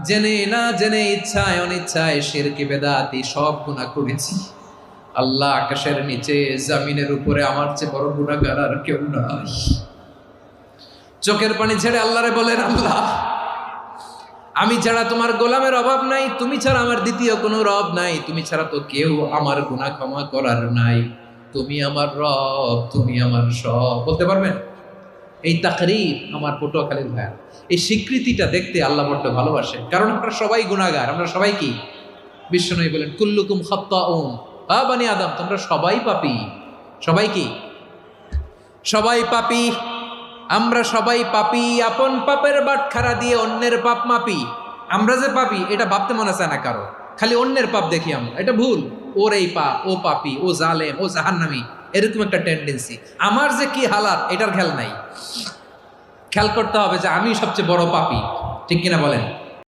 জেনে না জেনে ইচ্ছায় অনিচ্ছায় শিরকি বেদাতি সব গুনাহ করেছি। আল্লাহ, আকাশের নিচে জমিনের উপরে আমার চেয়ে বড় গুনাহগার আর কেউ নাই। চোখের পানি ছেড়ে আল্লাহরে বলেন, আল্লাহ, আমি ছাড়া তোমার গোলামের অভাব নাই, তুমি ছাড়া আমার দ্বিতীয় কোনো রব নাই, তুমি ছাড়া তো কেউ আমার গুনাহ ক্ষমা করার নাই, তুমি আমার রব, তুমি আমার সব। বলতে পারবেন? এই তাকরীর আমার পটুয়াখালীর ভাইয়া, এই স্বীকৃতিটা দেখতে আল্লাহ বড্ড ভালোবাসেন, কারণ আমরা সবাই গুনাহগার। আমরা সবাই কি? বিশ্বনবী বলেন, কুল্লুকুম খাত্তাউন, বানি আদম, তোমরা সবাই পাপী। সবাই কি? সবাই পাপী। আমরা সবাই পাপী। আপন পাপের বাটখারা দিয়ে অন্যের পাপ মাপি। আমরা যে পাপী এটা ভাবতে মনে চায় না কারো, খালি অন্যের পাপ দেখি আমরা, এটা ভুল। ওর এই পাপ, ও পাপী, ও জালেম, ও জাহান্নামী, এরকম একটা টেন্ডেন্সি। আমার যে কি হালাত এটার খেয়াল নাই। খেয়াল করতে হবে যে আমি সবচেয়ে বড় পাপী, ঠিক কিনা বলেন?